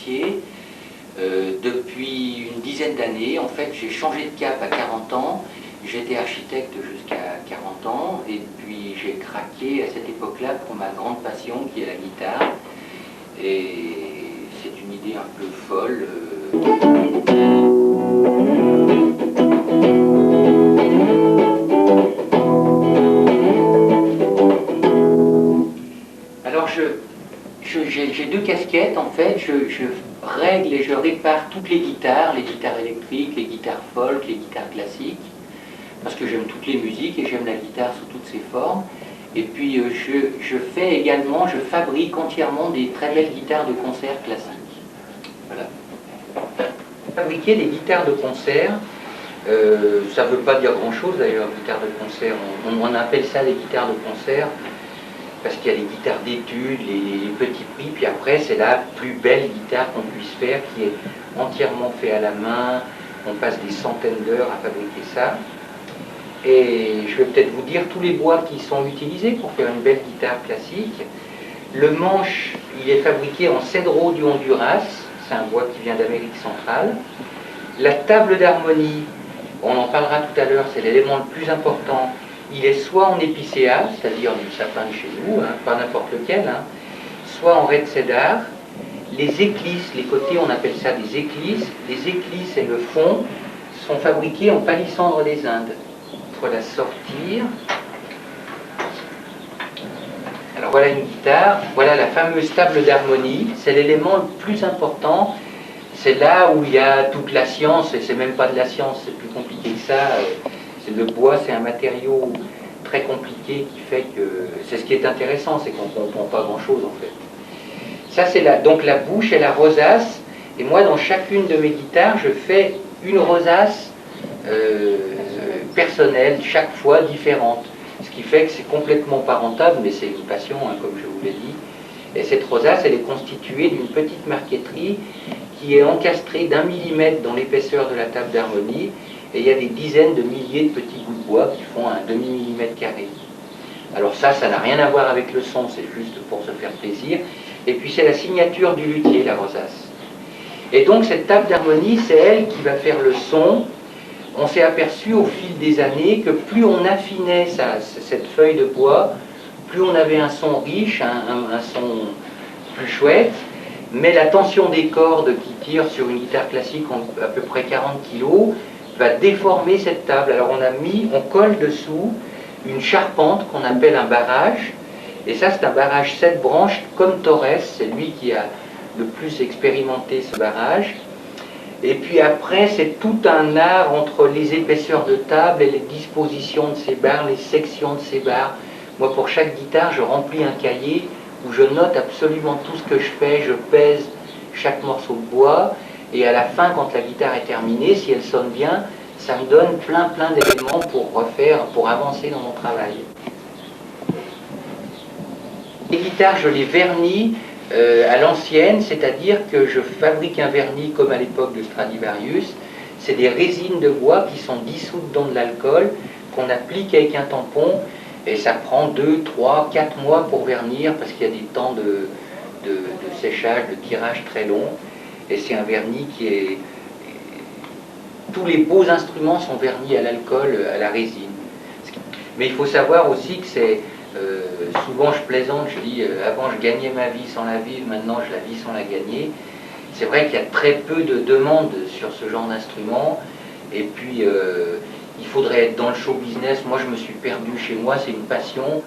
métier depuis une dizaine d'années. En fait, j'ai changé de cap à 40 ans. J'étais architecte jusqu'à 40 ans et puis j'ai craqué à cette époque-là pour ma grande passion qui est la guitare. Et c'est une idée un peu folle. Alors j'ai deux casquettes en fait. Je règle et je répare toutes les guitares électriques, les guitares folk, les guitares classiques, parce que j'aime toutes les musiques et j'aime la guitare sous toutes ses formes. Et puis je fabrique entièrement des très belles guitares de concert classiques. Voilà. Fabriquer des guitares de concert, ça ne veut pas dire grand-chose d'ailleurs, guitare de concert. On appelle ça des guitares de concert parce qu'il y a les guitares d'études, les petits prix, puis après c'est la plus belle guitare qu'on puisse faire, qui est entièrement faite à la main. On passe des centaines d'heures à fabriquer ça. Et je vais peut-être vous dire tous les bois qui sont utilisés pour faire une belle guitare classique. Le manche, il est fabriqué en cédro du Honduras, c'est un bois qui vient d'Amérique centrale. La table d'harmonie, on en parlera tout à l'heure, c'est l'élément le plus important. Il est soit en épicéa, c'est-à-dire du sapin de chez nous, pas n'importe lequel, soit en raie de cédar. Les éclisses, les côtés, on appelle ça des éclisses. Les éclisses et le fond sont fabriqués en palissandre des Indes. Il faut la sortir. Alors voilà une guitare, voilà la fameuse table d'harmonie, c'est l'élément le plus important. C'est là où il y a toute la science, et c'est même pas de la science, c'est plus compliqué que ça. Le bois, c'est un matériau très compliqué qui fait que... C'est ce qui est intéressant, c'est qu'on ne comprend pas grand-chose en fait. Ça c'est donc la bouche et la rosace, et moi dans chacune de mes guitares, je fais une rosace personnelle, chaque fois différente. Ce qui fait que c'est complètement pas rentable, mais c'est une passion, comme je vous l'ai dit. Et cette rosace, elle est constituée d'une petite marqueterie qui est encastrée d'1 millimètre dans l'épaisseur de la table d'harmonie, et il y a des dizaines de milliers de petits bouts de bois qui font un demi-millimètre carré. Alors ça n'a rien à voir avec le son, c'est juste pour se faire plaisir. Et puis c'est la signature du luthier, la rosace. Et donc cette table d'harmonie, c'est elle qui va faire le son. On s'est aperçu au fil des années que plus on affinait cette feuille de bois, plus on avait un son riche, un son plus chouette, mais la tension des cordes qui tirent sur une guitare classique à peu près 40 kg va déformer cette table. Alors on colle dessous une charpente qu'on appelle un barrage, et ça c'est un barrage 7 branches comme Torres, c'est lui qui a le plus expérimenté ce barrage. Et puis après, c'est tout un art entre les épaisseurs de table et les dispositions de ces barres, les sections de ces barres. Moi, pour chaque guitare, je remplis un cahier où je note absolument tout ce que je fais, je pèse chaque morceau de bois, et à la fin, quand la guitare est terminée, si elle sonne bien, ça me donne plein d'éléments pour refaire, pour avancer dans mon travail. Les guitares, je les vernis à l'ancienne, c'est-à-dire que je fabrique un vernis comme à l'époque de Stradivarius. C'est des résines de bois qui sont dissoutes dans de l'alcool, qu'on applique avec un tampon, et ça prend 2, 3, 4 mois pour vernir, parce qu'il y a des temps de séchage, de tirage très longs, et c'est un vernis qui est... Tous les beaux instruments sont vernis à l'alcool, à la résine. Mais il faut savoir aussi que c'est... souvent je plaisante, je dis avant je gagnais ma vie sans la vivre, maintenant je la vis sans la gagner. C'est vrai qu'il y a très peu de demandes sur ce genre d'instrument, et puis il faudrait être dans le show business. Moi je me suis perdu chez moi, c'est une passion.